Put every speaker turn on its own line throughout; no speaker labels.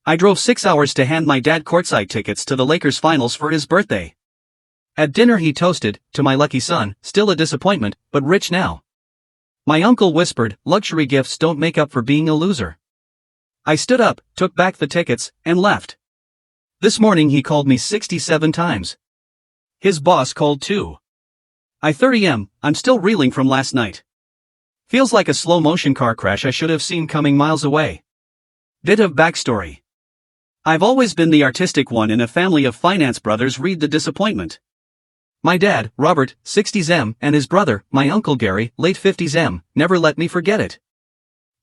I drove 6 hours to hand my dad courtside tickets to the Lakers finals for his birthday. At dinner he toasted, to my lucky son, still a disappointment, but rich now. My uncle whispered, luxury gifts don't make up for being a loser. I stood up, took back the tickets, and left. This morning he called me 67 times. His boss called too. I 30 I'm still reeling from last night. Feels like a slow-motion car crash I should have seen coming miles away. Bit of backstory. I've always been the artistic one in a family of finance brothers. Read the disappointment. My dad, Robert, 60s and his brother, my uncle Gary, late 50s never let me forget it.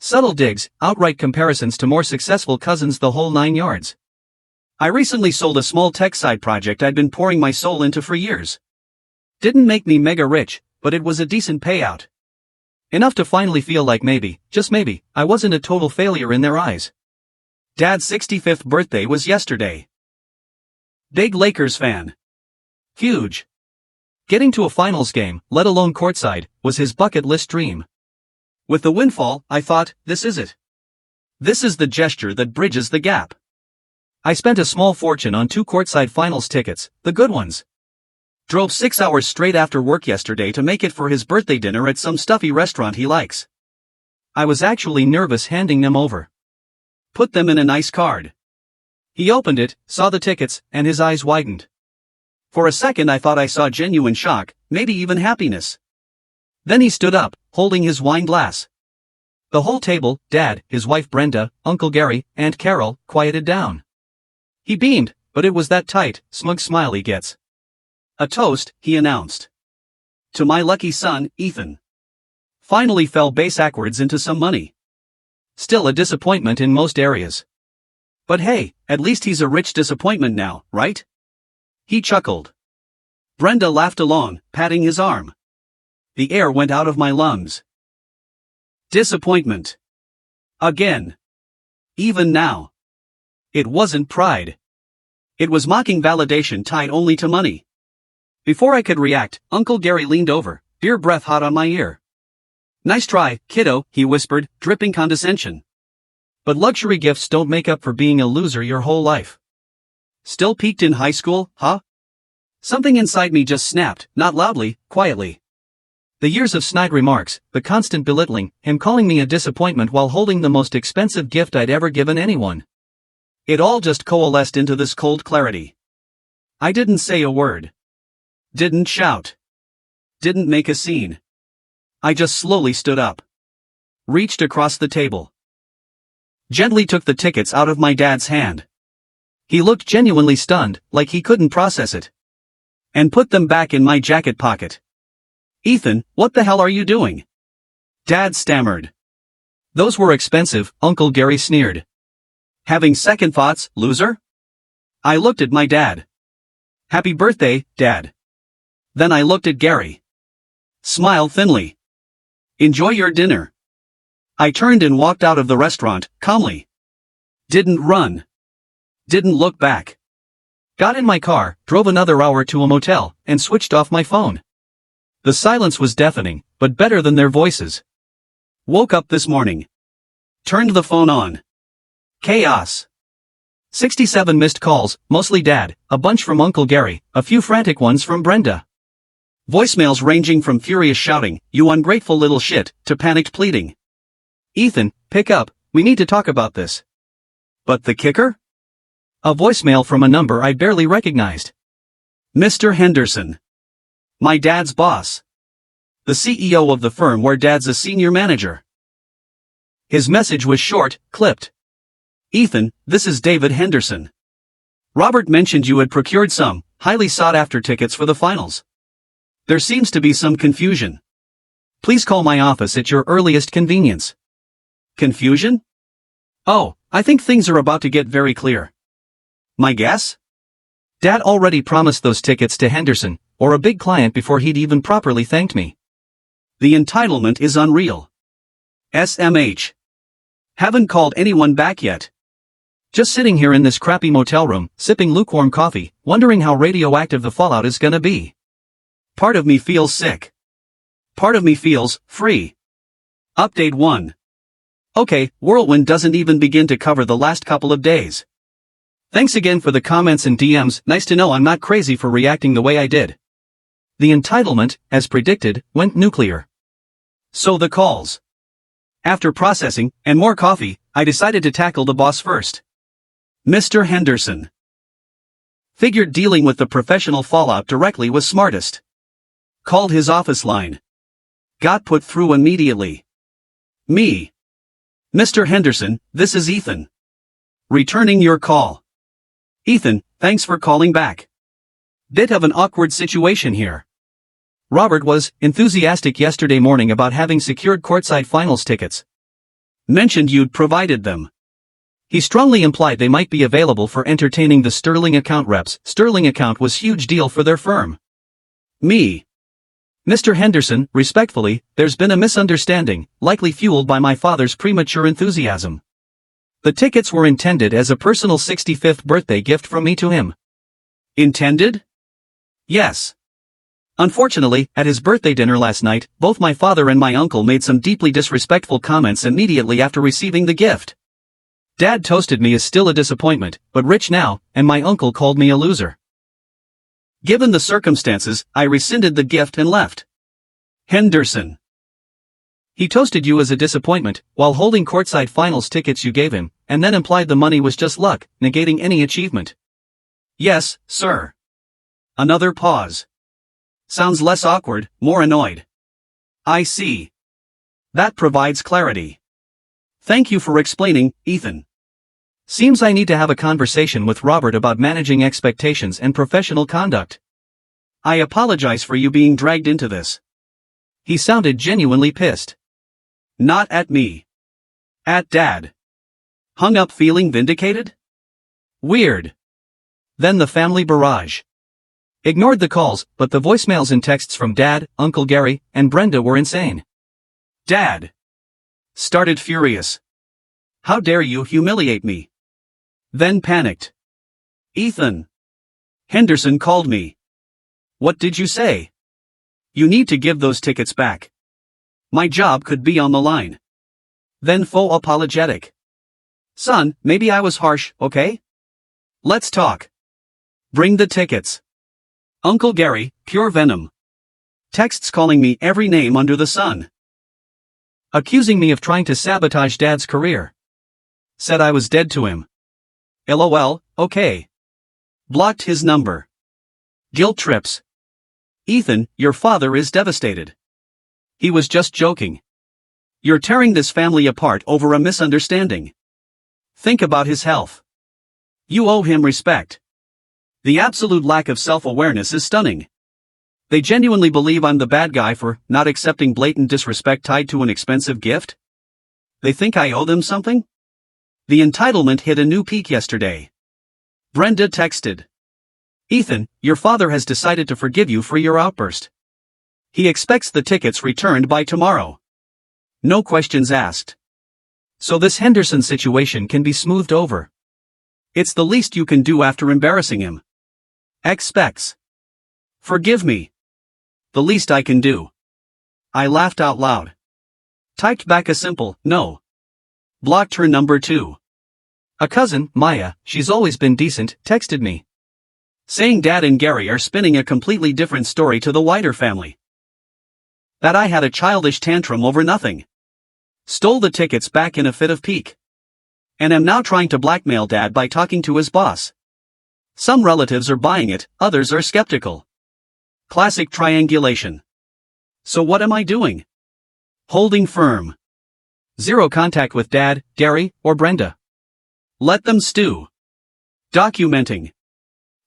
Subtle digs, outright comparisons to more successful cousins, the whole 9 yards. I recently sold a small tech side project I'd been pouring my soul into for years. Didn't make me mega rich, but it was a decent payout. Enough to finally feel like maybe, just maybe, I wasn't a total failure in their eyes. Dad's 65th birthday was yesterday. Big Lakers fan. Huge. Getting to a finals game, let alone courtside, was his bucket list dream. With the windfall, I thought, this is it. This is the gesture that bridges the gap. I spent a small fortune on 2 courtside finals tickets, the good ones. Drove 6 hours straight after work yesterday to make it for his birthday dinner at some stuffy restaurant he likes. I was actually nervous handing them over. Put them in a nice card. He opened it, saw the tickets, and his eyes widened. For a second I thought I saw genuine shock, maybe even happiness. Then he stood up, holding his wine glass. The whole table, Dad, his wife Brenda, Uncle Gary, Aunt Carol, quieted down. He beamed, but it was that tight, smug smile he gets. A toast, he announced. To my lucky son, Ethan. Finally fell backwards into some money. Still a disappointment in most areas. But hey, at least he's a rich disappointment now, right? He chuckled. Brenda laughed along, patting his arm. The air went out of my lungs. Disappointment. Again. Even now. It wasn't pride. It was mocking validation tied only to money. Before I could react, Uncle Gary leaned over, beer breath hot on my ear. Nice try, kiddo, he whispered, dripping condescension. But luxury gifts don't make up for being a loser your whole life. Still peaked in high school, huh? Something inside me just snapped, not loudly, quietly. The years of snide remarks, the constant belittling, him calling me a disappointment while holding the most expensive gift I'd ever given anyone. It all just coalesced into this cold clarity. I didn't say a word. Didn't shout. Didn't make a scene. I just slowly stood up. Reached across the table. Gently took the tickets out of my dad's hand. He looked genuinely stunned, like he couldn't process it. And put them back in my jacket pocket. Ethan, what the hell are you doing? Dad stammered. Those were expensive, Uncle Gary sneered. Having second thoughts, loser? I looked at my dad. Happy birthday, Dad. Then I looked at Gary. Smiled thinly. Enjoy your dinner. I turned and walked out of the restaurant, calmly. Didn't run. Didn't look back. Got in my car, drove another hour to a motel, and switched off my phone. The silence was deafening, but better than their voices. Woke up this morning. Turned the phone on. Chaos. 67 missed calls, mostly Dad, a bunch from Uncle Gary, a few frantic ones from Brenda. Voicemails ranging from furious shouting, "You ungrateful little shit," to panicked pleading. Ethan, pick up, we need to talk about this. But the kicker? A voicemail from a number I barely recognized. Mr. Henderson. My dad's boss. The CEO of the firm where Dad's a senior manager. His message was short, clipped. Ethan, this is David Henderson. Robert mentioned you had procured some, highly sought-after tickets for the finals. There seems to be some confusion. Please call my office at your earliest convenience. Confusion? Oh, I think things are about to get very clear. My guess? Dad already promised those tickets to Henderson, or a big client, before he'd even properly thanked me. The entitlement is unreal. SMH. Haven't called anyone back yet. Just sitting here in this crappy motel room, sipping lukewarm coffee, wondering how radioactive the fallout is gonna be. Part of me feels sick. Part of me feels free. Update 1. Okay, whirlwind doesn't even begin to cover the last couple of days. Thanks again for the comments and DMs, nice to know I'm not crazy for reacting the way I did. The entitlement, as predicted, went nuclear. So the calls. After processing, and more coffee, I decided to tackle the boss first. Mr. Henderson. Figured dealing with the professional fallout directly was smartest. Called his office line. Got put through immediately. Me. Mr. Henderson, this is Ethan. Returning your call. Ethan, thanks for calling back. Bit of an awkward situation here. Robert was enthusiastic yesterday morning about having secured courtside finals tickets. Mentioned you'd provided them. He strongly implied they might be available for entertaining the Sterling account reps. Sterling account was huge deal for their firm. Me. Mr. Henderson, respectfully, there's been a misunderstanding, likely fueled by my father's premature enthusiasm. The tickets were intended as a personal 65th birthday gift from me to him. Intended? Yes. Unfortunately, at his birthday dinner last night, both my father and my uncle made some deeply disrespectful comments immediately after receiving the gift. Dad toasted me as still a disappointment, but rich now, and my uncle called me a loser. Given the circumstances, I rescinded the gift and left. Henderson. He toasted you as a disappointment, while holding courtside finals tickets you gave him, and then implied the money was just luck, negating any achievement. Yes, sir. Another pause. Sounds less awkward, more annoyed. I see. That provides clarity. Thank you for explaining, Ethan. Seems I need to have a conversation with Robert about managing expectations and professional conduct. I apologize for you being dragged into this. He sounded genuinely pissed. Not at me. At Dad. Hung up feeling vindicated? Weird. Then the family barrage. Ignored the calls, but the voicemails and texts from Dad, Uncle Gary, and Brenda were insane. Dad. Started furious. How dare you humiliate me? Then panicked. Ethan. Henderson called me. What did you say? You need to give those tickets back. My job could be on the line. Then faux apologetic. Son, maybe I was harsh, okay? Let's talk. Bring the tickets. Uncle Gary, pure venom. Texts calling me every name under the sun. Accusing me of trying to sabotage Dad's career. Said I was dead to him. LOL, okay. Blocked his number. Guilt trips. Ethan, your father is devastated. He was just joking. You're tearing this family apart over a misunderstanding. Think about his health. You owe him respect. The absolute lack of self-awareness is stunning. They genuinely believe I'm the bad guy for not accepting blatant disrespect tied to an expensive gift? They think I owe them something? The entitlement hit a new peak yesterday. Brenda texted. Ethan, your father has decided to forgive you for your outburst. He expects the tickets returned by tomorrow. No questions asked. So this Henderson situation can be smoothed over. It's the least you can do after embarrassing him. Expects. Forgive me. The least I can do. I laughed out loud. Typed back a simple, no. Blocked her number too. A cousin, Maya, she's always been decent, texted me. Saying Dad and Gary are spinning a completely different story to the wider family. That I had a childish tantrum over nothing. Stole the tickets back in a fit of pique. And am now trying to blackmail Dad by talking to his boss. Some relatives are buying it, others are skeptical. Classic triangulation. So what am I doing? Holding firm. Zero contact with Dad, Gary, or Brenda. Let them stew. Documenting.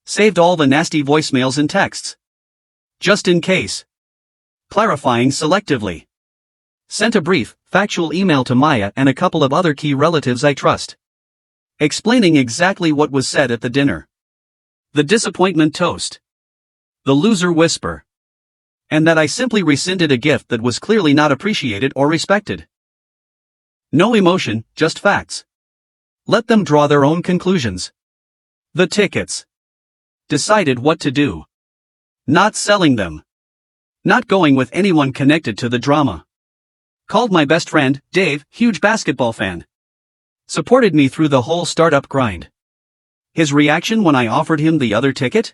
Saved all the nasty voicemails and texts. Just in case. Clarifying selectively. Sent a brief, factual email to Maya and a couple of other key relatives I trust. Explaining exactly what was said at the dinner. The disappointment toast. The loser whisper. And that I simply rescinded a gift that was clearly not appreciated or respected. No emotion, just facts. Let them draw their own conclusions. The tickets. Decided what to do. Not selling them. Not going with anyone connected to the drama. Called my best friend, Dave, huge basketball fan. Supported me through the whole startup grind. His reaction when I offered him the other ticket?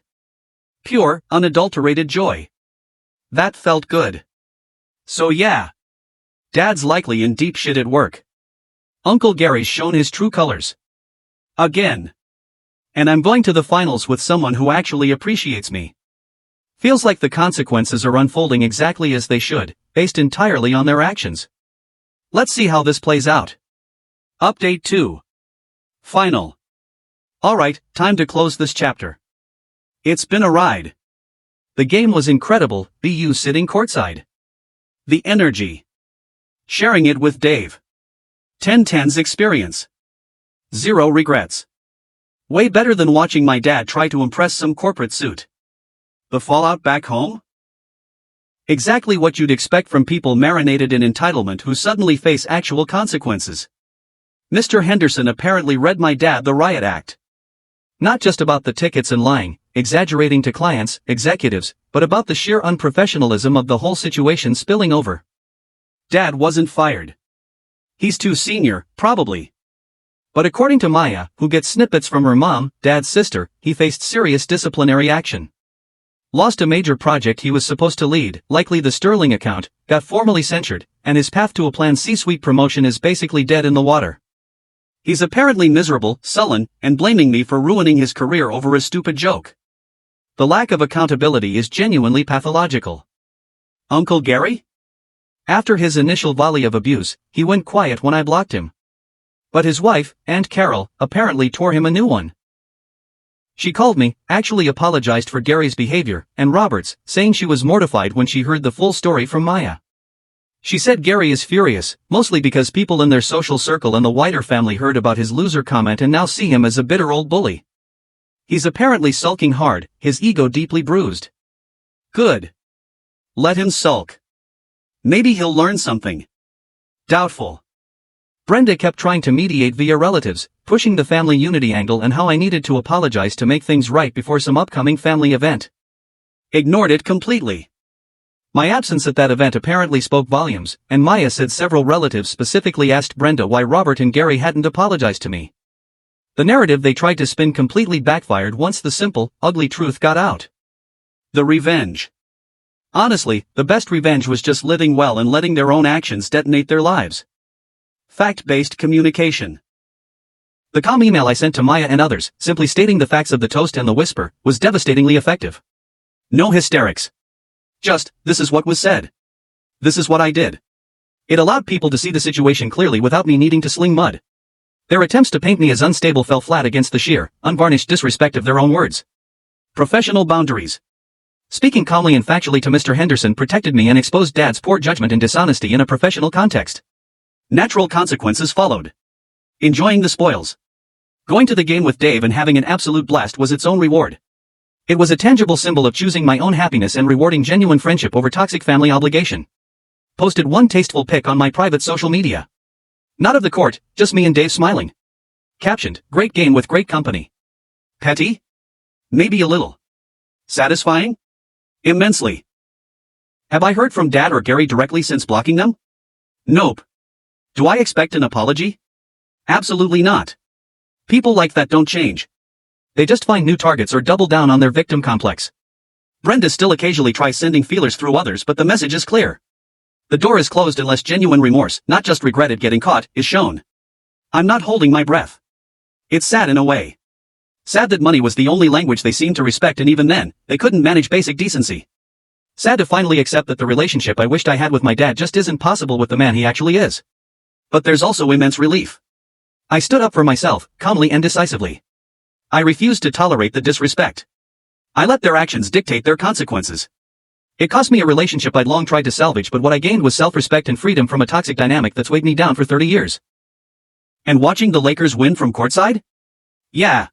Pure, unadulterated joy. That felt good. So yeah. Dad's likely in deep shit at work. Uncle Gary's shown his true colors. Again. And I'm going to the finals with someone who actually appreciates me. Feels like the consequences are unfolding exactly as they should, based entirely on their actions. Let's see how this plays out. Update 2. Final. Alright, time to close this chapter. It's been a ride. The game was incredible, BU sitting courtside. The energy. Sharing it with Dave. 10/10's experience. Zero regrets. Way better than watching my dad try to impress some corporate suit. The fallout back home? Exactly what you'd expect from people marinated in entitlement who suddenly face actual consequences. Mr. Henderson apparently read my dad the riot act. Not just about the tickets and lying, exaggerating to clients, executives, but about the sheer unprofessionalism of the whole situation spilling over. Dad wasn't fired. He's too senior, probably. But according to Maya, who gets snippets from her mom, Dad's sister, he faced serious disciplinary action. Lost a major project he was supposed to lead, likely the Sterling account, got formally censured, and his path to a planned C-suite promotion is basically dead in the water. He's apparently miserable, sullen, and blaming me for ruining his career over a stupid joke. The lack of accountability is genuinely pathological. Uncle Gary? After his initial volley of abuse, he went quiet when I blocked him. But his wife, Aunt Carol, apparently tore him a new one. She called me, actually apologized for Gary's behavior, and Robert's, saying she was mortified when she heard the full story from Maya. She said Gary is furious, mostly because people in their social circle and the wider family heard about his loser comment and now see him as a bitter old bully. He's apparently sulking hard, his ego deeply bruised. Good. Let him sulk. Maybe he'll learn something. Doubtful. Brenda kept trying to mediate via relatives, pushing the family unity angle and how I needed to apologize to make things right before some upcoming family event. Ignored it completely. My absence at that event apparently spoke volumes, and Maya said several relatives specifically asked Brenda why Robert and Gary hadn't apologized to me. The narrative they tried to spin completely backfired once the simple, ugly truth got out. The revenge. Honestly, the best revenge was just living well and letting their own actions detonate their lives. Fact-based communication. The calm email I sent to Maya and others, simply stating the facts of the toast and the whisper, was devastatingly effective. No hysterics. Just, this is what was said. This is what I did. It allowed people to see the situation clearly without me needing to sling mud. Their attempts to paint me as unstable fell flat against the sheer, unvarnished disrespect of their own words. Professional boundaries. Speaking calmly and factually to Mr. Henderson protected me and exposed Dad's poor judgment and dishonesty in a professional context. Natural consequences followed. Enjoying the spoils. Going to the game with Dave and having an absolute blast was its own reward. It was a tangible symbol of choosing my own happiness and rewarding genuine friendship over toxic family obligation. Posted one tasteful pic on my private social media. Not of the court, just me and Dave smiling. Captioned, great game with great company. Petty? Maybe a little. Satisfying? Immensely. Have I heard from Dad or Gary directly since blocking them? Nope. Do I expect an apology? Absolutely not. People like that don't change. They just find new targets or double down on their victim complex. Brenda still occasionally tries sending feelers through others, but the message is clear. The door is closed unless genuine remorse, not just regret at getting caught, is shown. I'm not holding my breath. It's sad in a way. Sad that money was the only language they seemed to respect, and even then, they couldn't manage basic decency. Sad to finally accept that the relationship I wished I had with my dad just isn't possible with the man he actually is. But there's also immense relief. I stood up for myself, calmly and decisively. I refused to tolerate the disrespect. I let their actions dictate their consequences. It cost me a relationship I'd long tried to salvage, but what I gained was self-respect and freedom from a toxic dynamic that's weighed me down for 30 years. And watching the Lakers win from courtside? Yeah.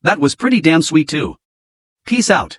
That was pretty damn sweet too. Peace out.